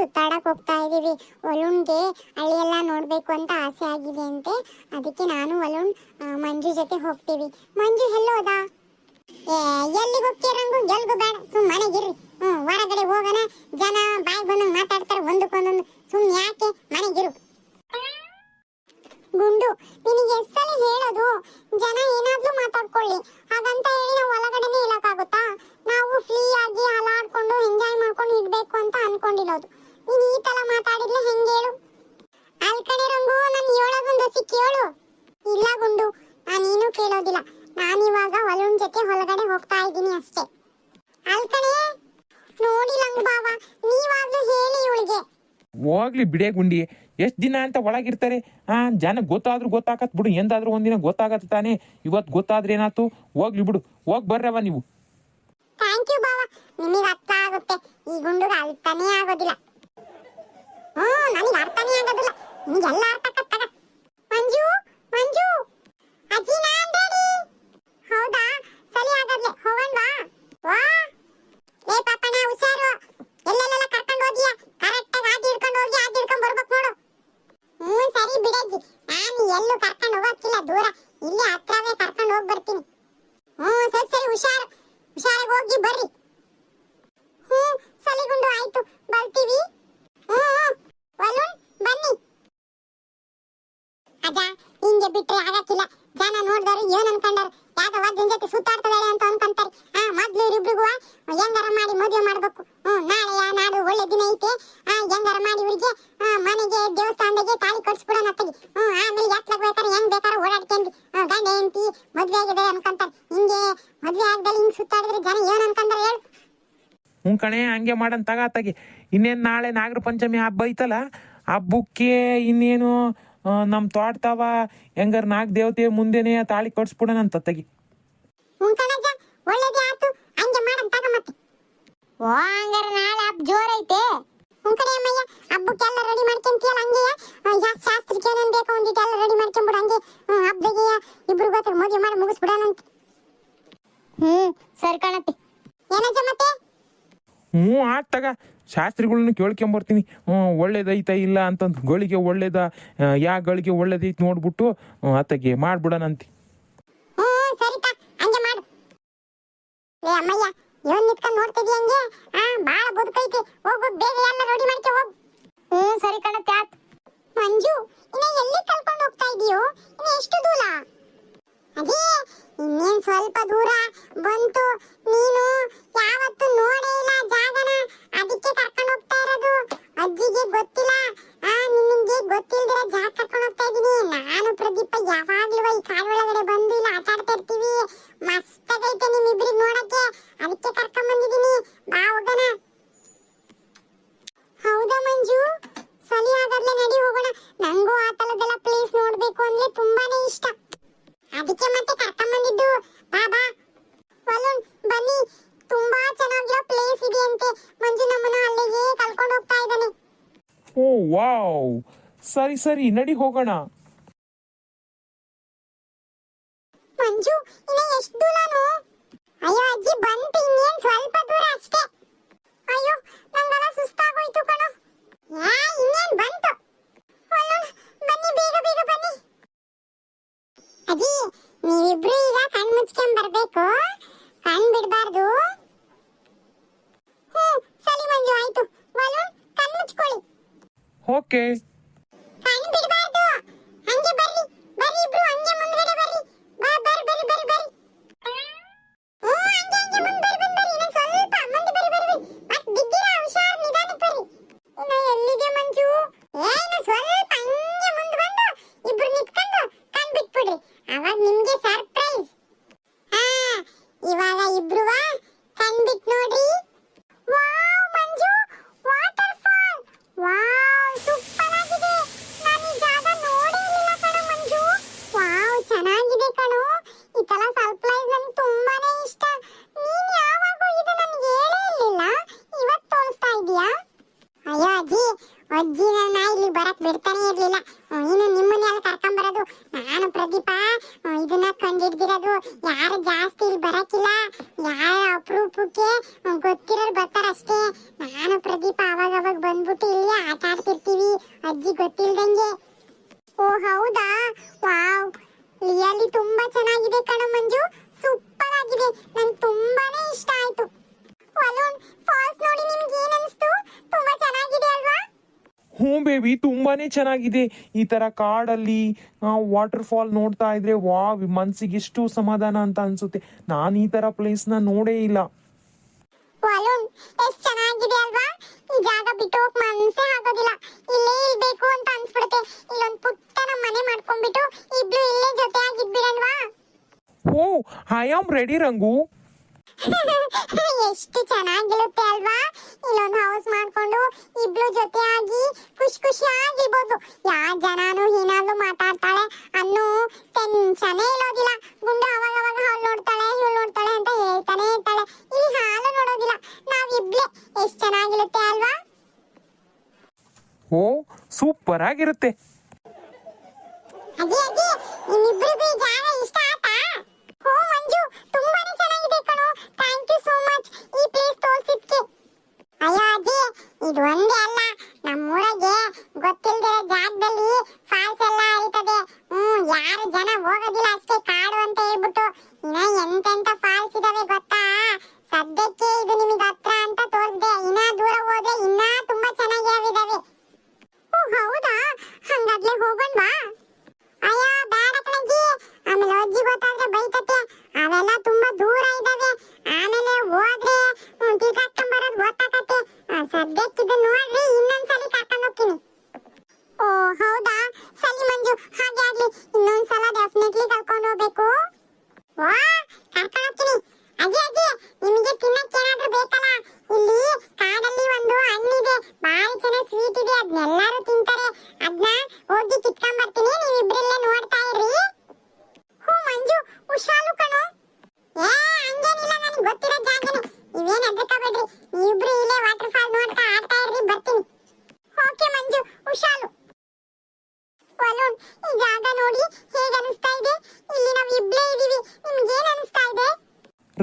ಸುತ್ತಾಡಕ್ ಹೋಗ್ತಾ ಇದೀವಿ. ವರುಣ್ಗೆ ಹಳ್ಳಿ ಎಲ್ಲ ನೋಡ್ಬೇಕು ಅಂತ ಆಸೆ ಆಗಿದೆ ಅಂತೆ. ಅದಕ್ಕೆ ನಾನು ವರುಣ್ ಮಂಜು ಜೊತೆ ಹೋಗ್ತೀವಿ. ಮಂಜು ಎಲ್ಲೋದ? ಎಲ್ಲಿಗೆ ಹೋಗ್ತೀಯ ರಂಗು? ಎಲ್ಗೂ ಬೇಡ, ಸುಮ್ ಮನೆಗಿರ್ರಿ. ಹೊರಗಡೆ ಹೋಗೋಣ, ಜನ ಬಾಯಿ ಬಂದಂಗ್ ಮಾತಾಡ್ತಾರೆ ಒಂದಕ್ಕೊಂದೊಂದು. ಸುಮ್ ಯಾಕೆ, ಮನೆಗಿರು. ಗುಂಡು, ನಿನಗೆ ಎಷ್ಟಲ್ಲಿ ಹೇಳೋದು? ಜನ ಏನಾದ್ರೂ ಮಾತಾಡ್ಕೊಳ್ಳಿ, ಹಾಗಂತ ಹೇಳಿ ನಾವು ಒಳಗಡೆನೆ ಇರಕ್ಕಾಗುತ್ತಾ? ನಾವು ಫ್ರೀ ಆಗಿ ಹಾಲಾಡ್ಕೊಂಡು ಎಂಜಾಯ್ ಮಾಡ್ಕೊಂಡು ಇಡ್ಬೇಕು ಅಂತ ಅನ್ಕೊಂಡಿರೋದು. ನೀನು ಈ ತರ ಮಾತಾಡಿದ್ರೆ ಹೆಂಗೆ ಹೇಳು? ಅಲ್ಕಣೆ ರಂಗು, ನಾನು ಹೇಳೋದೊಂದು ಹೊಸಿ ಕೇಳು. ಇಲ್ಲ ಗುಂಡು, ನಾನೇನು ಕೇಳೋದಿಲ್ಲ. ನಾನಿವಾಗ ವರುಣ್ ಜೊತೆ ಹೊರಗಡೆ ಹೋಗ್ತಾ ಇದ್ದೀನಿ ಅಷ್ಟೇ. ಅಲ್ಕಣೆ ನೋಡಿ ಲಂಗ್ ಬಾವ, ನೀವಾದ್ರೂ ಹೇಳಿ ಇವಳಿಗೆ. ಹೋಗ್ಲಿ ಬಿಡೇ ಗುಂಡಿ, ಎಷ್ಟು ದಿನ ಅಂತ ಒಳಗಿರ್ತಾರೆ. ಜನಕ್ಕೆ ಗೊತ್ತಾದ್ರೂ ಗೊತ್ತಾಗತ್ ಬಿಡು, ಎಂದಾದ್ರೂ ಒಂದಿನ ಗೊತ್ತಾಗತ್ತೆ ತಾನೇ. ಇವತ್ತು ಗೊತ್ತಾದ್ರೆ ಏನಾಯ್ತು, ಹೋಗ್ಲಿ ಬಿಡು. ಬರ್ರವ ನೀವು. ಥ್ಯಾಂಕ್ ಯು ಬಾವ, ನಿಮಗೆ ಅರ್ಥ ಆಗುತ್ತೆ. ಈ ಗುಂಡುಗ ಅರ್ಥನೇ ಆಗೋದಿಲ್ಲ. ನನಗೆ ಅರ್ಥನೇ ಆಗೋದಿಲ್ಲ, ನಿಮಗೆಲ್ಲ ಅರ್ಥ ಕತ್ತಾಗ. ಮಂಜು, ಮಂಜು ಅಜ್ಜಿ, ನಾನ್ ರೆಡಿ. ಹೌದಾ, ಸರಿ ಹಾಗಾದ್ರೆ ಹೋಗೋಣವಾ? ವಾ ಲೇ ಪಾಪಣ್ಣ, ಹುಷಾರು. ಎಲ್ಲೆಲ್ಲೆಲ್ಲ ಕರ್ಕೊಂಡು ಹೋಗಿಯಾ? ಕರೆಕ್ಟಾಗಿ ಆದಿ ಹಿಡ್ಕೊಂಡು ಹೋಗಿ ಆದಿ ಹಿಡ್ಕೊಂಡು ಬರ್ಬೇಕು ನೋಡು. ಸರಿ ಬಿಡಜ್ಜಿ, ನಾನು ಎಲ್ಲೂ ಕರ್ಕೊಂಡು ಹೋಗೋಕ್ಕಿಲ್ಲ, ದೂರ ಇಲ್ಲಿ ಹತ್ರವೇ ಕರ್ಕೊಂಡು ಹೋಗಿ ಬರ್ತೀನಿ. ಸರಿ ಸರಿ, ಹುಷಾರಾಗಿ ಹೋಗಿ ಬರ್ರಿ. ಸರಿ ಗುಂಡು, ಆಯ್ತು, ಬರ್ತೀವಿ. ವರುಣ್ ಬನ್ನಿ. ಅಜ್ಜ, ಹಿಂಗೆ ಬಿಟ್ರೆ ಆಗಕ್ಕಿಲ್ಲ. ಜನ ನೋಡಿದವರು ಏನ್ ಅನ್ಕೊಂಡಾರ? ಯಾವ್ದೋ ಒಬ್ಬನ ಜೊತೆ ಸುತ್ತಾಡ್ತದಾಳೆ ಅಂತ ಅನ್ಕೊಂತಾರೆ. ಮೊದ್ಲು ಇವ್ರಿಬ್ರಿಗೂ ಹೆಂಗಾರ ಮಾಡಿ ಮದುವೆ ಮಾಡ್ಬೇಕು. ನಾಡು ಒಳ್ಳೆ ದಿನ ಐತೆ. ಹೆಂಗಾರ ಮಾಡಿ ಇವ್ರಿಗೆ ಮನೆಗೆ ದೇವಸ್ಥಾನದಾಗೆ ತಾಳಿ ಕಟ್ಸ್ಬಿಡೋಣ ಅತ್ತಗಿ. ಆಮೇಲೆ ಎತ್ಲಾಗ ಬೇಕಾದ್ರೆ ಹೆಂಗ್ ಬೇಕಾದ್ರೆ ಓಡಾಡ್ಕೊಂಡ್ರಿ ಗಂಡ ಹೆಂಡತಿ ಮದ್ವೆ ಆಗಿದೆ ಅನ್ಕೊಂತಾರೆ. ಹಿಂಗೆ ಮದ್ವೆ ಆಗ್ದಲ್ಲಿ ಹಿಂಗ್ ಸುತ್ತಾಡಿದ್ರೆ ಜನ ಏನ್ ಅನ್ಕೊಂಡಾರ ಹೇಳು? ಕಣೆ, ಹಂಗೆ ಮಾಡನ್ ತಗಾತಾಗಿ. ಇನ್ನೇನು ನಾಳೆ ನಾಗರ ಪಂಚಮಿ ಹಬ್ಬ ಐತಲ್ಲ, ಹಬ್ಬಕ್ಕೆ ಇನ್ನೇನು ನಮ್ಮ ತೋಟತಾವ ಹೆಂಗಾರ ನಾಗ ದೇವತೆ ಮುಂದೆನೆ ತಾಳಿ ಕಟ್ಸ್ಬಿಡೋಣ ಅಂತ ತಗಿ. ಒಳ್ಳೇದೇ ಆತು, ಹಂಗೆ ಮಾಡನ್ ತಗ ಮತ್ತೆ. ಹಂಗಾರ ನಾಳೆ ಹಬ್ಬ ಜೋರ್ ಐತೆ. ಅಮ್ಮಯ್ಯ, ಹಬ್ಬಕ್ಕೆಲ್ಲ ರೆಡಿ ಮಾಡ್ಕೊಂತೀಯಲ್ಲ ಹಂಗೆ ಶಾಸ್ತ್ರಕ್ಕೆ ಏನೇನ್ ಬೇಕೋ ಒಂದಿಟ್ಟೆಲ್ಲ ರೆಡಿ ಮಾಡ್ಕೊಂಬಿಡು. ಹಂಗೆ ಹಬ್ಬದಾಗೆ ಇಬ್ರು ಗೊತ್ತ ಮದುವೆ ಮಾಡಿ ಮುಗಿಸ್ಬಿಡೋಣಂತ. ಸರಿ ಕಾಣತ್ತೆ. ಏನಜ್ಜ ಮತ್ತೆ? ಆತಗ, ಶಾಸ್ತ್ರಿಗಳನ್ನ ಕೇಳ್ಕೊಂಬರ್ತೀನಿ. ಒಳ್ಳೇದೈತ ಇಲ್ಲ ಅಂತಂದು, ಗಳಿಗೆ ಒಳ್ಳೇದ, ಯಾವ ಗಳಿಗೆ ಒಳ್ಳೇದೈತೆ ನೋಡ್ಬಿಟ್ಟು ಆತಗೆ ಮಾಡ್ಬಿಡೋಣಂತಿ. ಸರಿತಾ, ಹಂಗೆ ಮಾಡು. ಲೇ ಅಮ್ಮಯ್ಯ, ಇವನ್ ನಿತ್ಕೊಂಡು ನೋಡ್ತಿದ್ದಿ ಹಂಗೆ? ಬಾಳ ಬದುಕೈತಿ. ಹೋಗು, ಬೇಗ ಎಲ್ಲ ರೆಡಿ ಮಾಡ್ಕೊ ಹೋಗು. ಸರಿ ಕಣತ್ತೆ, ಆತ್. ಮಂಜು, ಇನ್ನ ಎಲ್ಲಿ ಕರ್ಕೊಂಡು ಹೋಗ್ತಾ ಇದೀಯೋ? ಇನ್ನ ಎಷ್ಟು ದೂರ? ಅದೇ ಇನ್ನೇನ್ ಸ್ವಲ್ಪ ದೂರ ಬಂತು. ನೀನು ಯಾವತ್ತು ನೋಡೇ ಇಲ್ಲ ಜಾಗನ, ಅದಕ್ಕೆ ಕರ್ಕೊಂಡು ಹೋಗ್ತಾ ಇರೋದು. ಅಜ್ಜಿಗೆ ಗೊತ್ತಿಲ್ಲ, ನಿನಗೆ ಗೊತ್ತಿಲ್ದಿರ ಜಾಗ ಕರ್ಕೊಂಡು ಹೋಗ್ತಾ ಇದೀನಿ. ನಾನು ಪ್ರದೀಪ ಯಾವಾಗ್ಲೂ ಈ ಕಾಡ್ ಒಳಗಡೆ ಬಂದು ಇಲ್ಲ ಆಟ ಆಡ್ತಾ ಇರ್ತೀವಿ. ಮಸ್ತಾಗೈತೆ ನಿಮ್ಮಿಬ್ರಿಗೆ ನೋಡಕ್ಕೆ, ಅದಕ್ಕೆ ಕರ್ಕೊಂಡ್ ಬಂದಿದ್ದೀನಿ. ಬಾ ಹೋಗೋಣ. ಹೌದಾ ಮಂಜು? ಸರಿ ಹಾಗಾದ್ರೆ ನಡಿ ಹೋಗೋಣ. ನಂಗೂ ಆ ತರದೆಲ್ಲ ಪ್ಲೇಸ್ ನೋಡ್ಬೇಕು ಅಂದ್ರೆ ತುಂಬಾನೇ ಇಷ್ಟ, ಅದಕ್ಕೆ ಮತ್ತೆ ಕರ್ಕೊಂಡ್ ಬಂದಿದ್ದು. ಬಾ ಬಾ ವರುಣ್, ಬನ್ನಿ. ತುಂಬಾ ಚೆನ್ನಾಗಿರೋ ಪ್ಲೇಸ್ ಇದೆ ಅಂತೆ. ಮಂಜು ನಮ್ಮನ್ನ ಅಲ್ಲಿಗೆ ಕರ್ಕೊಂಡು ಹೋಗ್ತಾ ಇದ್ದಾನೆ. ಓ ವಾವ್, ಸರಿ ಸರಿ, ನಡಿ ಹೋಗೋಣ. ಮಂಜು, ಇನ್ನ ಎಷ್ಟು ದೂರನು? ಅಯ್ಯೋ ಅಜ್ಜಿ, ಬಂತು, ಇನ್ನೇನ್ ಸ್ವಲ್ಪ ದೂರ ಅಷ್ಟೇ. ಅಯ್ಯೋ, ನಂಗೆಲ್ಲ ಸುಸ್ತಾಗೋಯ್ತು ಕಣೋ. ಇನ್ನೇನ್ ಬಂತು. ವರುಣ್ ಬನ್ನಿ, ಬೇಗ ಬೇಗ ಬನ್ನಿ. ಅಜ್ಜಿ, ನೀವಿಬ್ರು ಈಗ ಕಣ್ ಮುಚ್ಕೊಂಡ್ ಬರ್ಬೇಕು, ಕಣ್ ಬಿಡ್ಬಾರ್ದು. ಸರಿ ಮಂಜು, ಆಯ್ತು. ವರುಣ್, ಕಣ್ ಮುಚ್ಕೊಳ್ಳಿ. ಓಕೆ. ಕಣ್ ಬಿಡ್ಬಾರ್ದು, ಹಂಗೆ ಬರ್ರಿ ಬರ್ರಿ, ಇಬ್ರು ಹಂಗೆ ಮುಂದ್ಗಡೆ ಬರ್ರಿ. ಬರ್ರಿ ಬರ್ರಿ ಬರ್ರಿ ಬರ್ರಿ. ಹಂಗೆ ಹಂಗೆ ಮುಂದೆ ಬರ್ರಿ ಬರ್ರಿ. ಇನ್ನ ಸ್ವಲ್ಪ ಮುಂದೆ ಬರ್ರಿ ಬರ್ರಿ. ಮತ್ ಬಿದ್ದಿರಾ, ಹುಷಾರ್, ನಿಧಾನಕ್ಕೆ ಬರ್ರಿ. ಇನ್ನ ಎಲ್ಲಿಗೆ ಮಂಜು? ಏನು ಸ್ವಲ್ಪ ಹಂಗೆ ಮುಂದೆ ಬಂದು ಇಬ್ರು ನಿಂತ್ಕೊಂಡು ಕಣ್ ಬಿಟ್ಬಿಡ್ರಿ, ಅವಾಗ ನಿಮ್ಗೆ ಸರ್ಪ್ರೈಸ್. ಇವಾಗ ಇಬ್ರು ಕಣ್ ಬಿಟ್ ನೋಡ್ರಿ. ವಾವ್ ಮಂಜು, ವಾಟರ್ ಫಾಲ್. ವಾವ್, ಸೂಪರ್ ಹ್ಞೂ ಬೇಬಿ ತುಂಬಾನೇ ಚೆನ್ನಾಗಿದೆ. ಈ ತರ ಕಾಡಲ್ಲಿ ವಾಟರ್ ಫಾಲ್ ನೋಡ್ತಾ ಇದ್ರೆ ಮನ್ಸಿಗೆ ಎಷ್ಟು ಸಮಾಧಾನ ಅಂತ ಅನ್ಸುತ್ತೆ. ನಾನು ಈ ತರ ಪ್ಲೇಸ್ನ ನೋಡೇ ಇಲ್ಲ. ವರುಣ್, ಎಷ್ಟ್ ಚೆನ್ನಾಗಿದೆ ಅಲ್ವಾ? ಈ ಜಾಗ ಬಿಟ್ಟು ಹೋಗ್ ಮನ್ಸೇ ಆಗೋದಿಲ್ಲ. ಇಲ್ಲೇ ಇರ್ಬೇಕು ಅಂತ ಅನ್ಸ್ಬಿಡುತ್ತೆ. ಇಲ್ಲೊಂದ್ ಪುಟ್ಟ ನಮ್ ಮನೆ ಮಾಡ್ಕೊಂಡ್ಬಿಟ್ಟು ಇಬ್ರು ಇಲ್ಲೇ ಜೊತೆಯಾಗಿದ್ಬಿಡಲ್ವಾ? ಓ, ಐ ಆಮ್ ರೆಡಿ ರಂಗು. ಎಷ್ಟು ಚೆನ್ನಾಗಿರುತ್ತೆ ಅಲ್ವಾ? ಇಲ್ಲೊಂದು ಹೌಸ್ ಮಾಡ್ಕೊಂಡು ಇಬ್ರು ಜೊತೆಯಾಗಿ ಖುಷಿಯಾಗಿರ್ಬೋದು. ಯಾವ ಜನನು ಏನಾದ್ರು ಮಾತಾಡ್ತಾಳೆ ಅನ್ನೋ ಟೆನ್ಷನೇ ಇರೋದಿಲ್ಲ. ಗುಂಡು ಅವಾಗ ಹಾಲು ನೋಡ್ತಾಳೆ ಇವಳು ನೋಡ್ತಾಳೆ ಅಂತ ಹೇಳ್ತಾನೆ ಇರ್ತಾಳೆ. ಇಲ್ಲಿ ಹಾಲು ನೋಡೋದಿಲ್ಲ, ನಾವಿಬ್ಲೆ. ಎಷ್ಟು ಚೆನ್ನಾಗಿರುತ್ತೆ ಅಲ್ವಾ? ಓ, ಸೂಪರ್ ಆಗಿರುತ್ತೆ. ಅಜ್ಜಿ ಅಜ್ಜಿ, ನಿಮ್ಮಿಬ್ರಿಗೂ ಈ ಜಾಗ ಇಷ್ಟ ಆಯ್ತಾ? ಓ ಮಂಜು, ತುಂಬಾನೇ ಚೆನ್ನಾಗಿದೆ ಕಣೋ. ಥ್ಯಾಂಕ್ ಯು ಸೋ ಮಚ್ ಈ ಪ್ಲೇಸ್ ತೋರಿಸಿದ್ಕೆ. ಅಯ್ಯೋ ಅಜ್ಜಿ, ಇದು ಒಂದೇ ಅಲ್ಲ, ನಮ್ಮೂರಿಗೆ ಗೊತ್ತಿಲ್ದಿರೋ ಜಾಗದಲ್ಲಿ ಫಾಲ್ಸ್ ಎಲ್ಲ ಹರಿತದೆ. ಯಾರು ಜನ ಹೋಗೋದಿಲ್ಲ ಅಷ್ಟೇ, ಕಾಡು ಅಂತ ಹೇಳ್ಬಿಟ್ಟು. ಇನ್ನ ಎಂತೆಂತ ಫಾಲ್ಸ್ ಇದಾವೆ ಗೊತ್ತಾ? ಸದ್ಯಕ್ಕೆ ಇದು ನಿಮಗೆ ಹತ್ರ ಅಂತ ತೋರಿಸ್ದೆ. ಇನ್ನ ದೂರ ಹೋದ್ರೆ ಇನ್ನ ತುಂಬಾ ಚೆನ್ನಾಗಿದಾವೆ. ಓ ಹೌದಾ? ಹಂಗಾಗ್ಲೇ ಹೋಗೋಣವಾ? ಅಯ್ಯೋ ಬೇಡ ಕಣಜ್ಜಿ, ಆಮೇಲೆ ಅಜ್ಜಿ ಗೊತ್ತಾದ್ರೆ ಬೈತತೆ. ಅವೆಲ್ಲ ತುಂಬಾ ದೂರ ಇದಾವೆ. ಆಮೇಲೆ ಹೋದ್ರೆ ತಿರ್ಗಾಡ್ಕೊಂಡ್ ಬರೋದು ಗೊತ್ತಾಗತ್ತೆ. ಸದ್ಯಕ್ಕೆ ಇದು ನೋಡ್ರಿ, ಇನ್ನೊಂದ್ಸಲಿ ಕರ್ಕೊಂಡು ಹೋಗ್ತೀನಿ. ಓ ಹೌದಾ? ಸರಿ ಮಂಜು, ಹಾಗೆ ಆಗ್ಲಿ. ಇನ್ನೊಂದ್ಸಲ ಡೆಫಿನೆಟ್ಲಿ ಕರ್ಕೊಂಡು ಹೋಗ್ಬೇಕು. ವಾ, ಕರ್ಕೊಂಡು ಹೋಗ್ತೀನಿ. ಅಜ್ಜಿ ಅಜ್ಜಿ, ನಿಮಗೆ ತಿನ್ನಕ್ಕೆ ಏನಾದ್ರೂ ಬೇಕಲ್ಲ? ಇಲ್ಲಿ ಕಾಡಲ್ಲಿ ಒಂದು ಹಣ್ಣಿದೆ, ಬಾರಿ ಚೆನ್ನಾಗಿ ಸ್ವೀಟ್ ಇದೆ. ಅದನ್ನೆಲ್ಲರೂ ತಿಂತಾರೆ. ಅದನ್ನ ಹೋಗಿ ಕಿತ್ಕೊಂಡ್ ಬರ್ತೀನಿ, ನೀವಿಬ್ರಲ್ಲೇ ನೋಡ್ತಾ ಇರ್ರಿ. ಹ್ಞೂ ಮಂಜು, ಹುಷಾರು ಕಣೋ. ಹಂಗೇನಿಲ್ಲ, ನನಗೆ ಗೊತ್ತಿರೋ ಜಾಗನೇ. ನೀವೇನ್ ಹೆದರ್ಕೋಬೇಡ್ರಿ, ನೀವಿಬ್ರು ಇಲ್ಲೇ ವಾಟರ್ ಫಾಲ್ ನೋಡ್ತಾ ಆಡ್ತಾ ಇರ್ರಿ, ಬರ್ತೀನಿ. ಓಕೆ ಮಂಜು, ಹುಷಾರು. ವರುಣ್, ಈ ಜಾಗ ನೋಡಿ ಹೇಗೆ ಅನಿಸ್ತಾ ಇದೆ? ಇಲ್ಲಿ ನಾವು ಇಬ್ರೇ ಇದೀವಿ, ನಿಮ್ಗೇನ್ ಅನಿಸ್ತಾ ಇದೆ?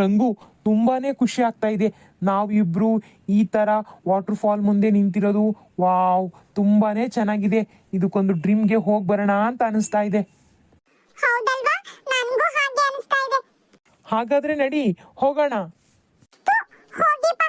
ರಂಗು, ತುಂಬಾನೇ ಖುಷಿ ಆಗ್ತಾ ಇದೆ. ನಾವಿಬ್ರು ಈ ತರ ವಾಟರ್ ಫಾಲ್ ಮುಂದೆ ನಿಂತಿರೋದು. ವಾವ್, ತುಂಬಾನೇ ಚೆನ್ನಾಗಿದೆ. ಇದಕ್ಕೊಂದು ಡ್ರೀಮ್ಗೆ ಹೋಗಿ ಬರೋಣ ಅಂತ ಅನಿಸ್ತಾ ಇದೆ. ಹೌದಲ್ವಾ? ನನಗೂ ಹಾಗೆ ಅನಿಸ್ತಾ ಇದೆ. ಹಾಗಾದ್ರೆ ನಡಿ, ಹೋಗೋಣ. ಹೋಗಿಪ್ಪ.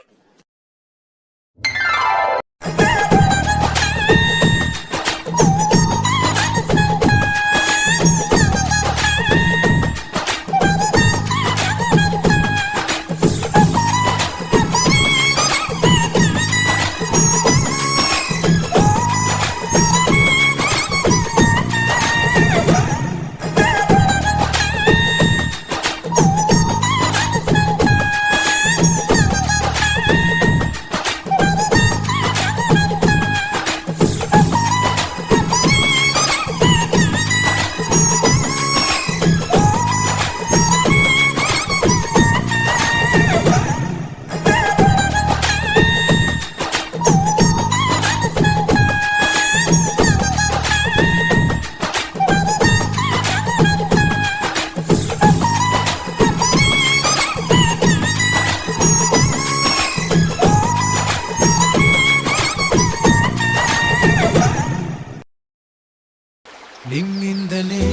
ನಿನ್ನಿಂದಲೇ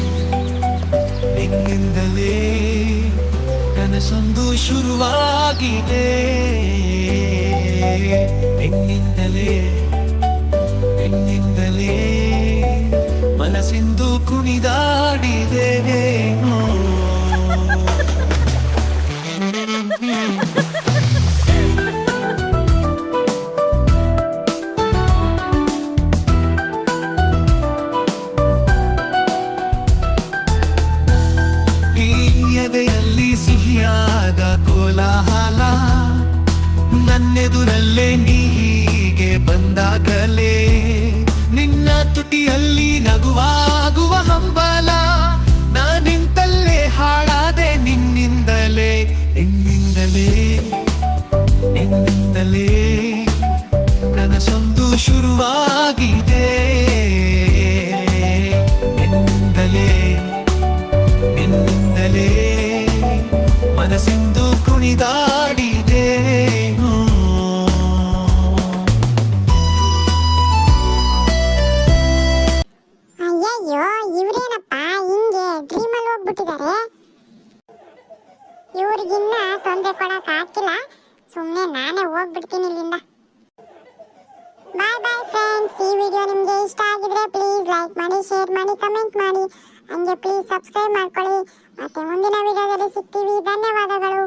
ನಿನ್ನಿಂದಲೇ ಕನಸೊಂದು ಶುರುವಾಗಿದೆ. ನಿನ್ನಿಂದಲೇ ನಿನ್ನಿಂದಲೇ ಮನಸ್ಸಿಂದು ಕುಣಿದಾಡಿದೆ. ಎದೆಯಲ್ಲಿ ಸಿಹಿಯಾದ ಕೋಲಾಹಲ, ನನ್ನೆದುರಲ್ಲೇ ನೀಗೆ ಬಂದಾಗಲೇ ನಿನ್ನ ತುಟಿಯಲ್ಲಿ ನಗುವಾಗುವ ಹಂಬಲ. ನಾನಿಂತಲ್ಲೇ ಹಾಳಾದೆ ನಿನ್ನಿಂದಲೇ ನಿನ್ನಿಂದಲೇ ನಿನ್ನಿಂದಲೇ ಕನಸೊಂದು ಶುರುವಾಗಿದೆ. ನಿನ್ನಿಂದಲೇ ನಿನ್ನಿಂದಲೇ ಮನಸ್ಸಿಂದು ಕುಣಿದಾಡಿದೆ. ಅಯ್ಯಯ್ಯೋ, ಇವ್ರೇನಪ್ಪ ಹಿಂಗೆ ಡ್ರೀಮಲ್ಲಿ ಹೋಗ್ಬಿಟ್ಟಿದ್ದಾರೆ? ಇವ್ರಿಗಿನ್ನ ತೊಂದರೆ ಕೊಡಕ್ ಆಗ್ತಿಲ್ಲ. ಸುಮ್ಮನೆ ನಾನೇ ಹೋಗ್ಬಿಡ್ತೀನಿ ಇಲ್ಲಿಂದ. ಬಾಯ್ ಬಾಯ್ ಫ್ರೆಂಡ್ಸ್. ಈ ವಿಡಿಯೋ ನಿಮಗೆ ಇಷ್ಟ ಆಗಿದ್ರೆ ಪ್ಲೀಸ್ ಲೈಕ್ ಮಾಡಿ, ಶೇರ್ ಮಾಡಿ, ಕಮೆಂಟ್ ಮಾಡಿ. ಹಂಗೆ ಪ್ಲೀಸ್ ಸಬ್ಸ್ಕ್ರೈಬ್ ಮಾಡ್ಕೊಳ್ಳಿ. ಮತ್ತೆ ಮುಂದಿನ ವಿಡಿಯೋದಲ್ಲಿ ಸಿಗ್ತೀವಿ. ಧನ್ಯವಾದಗಳು.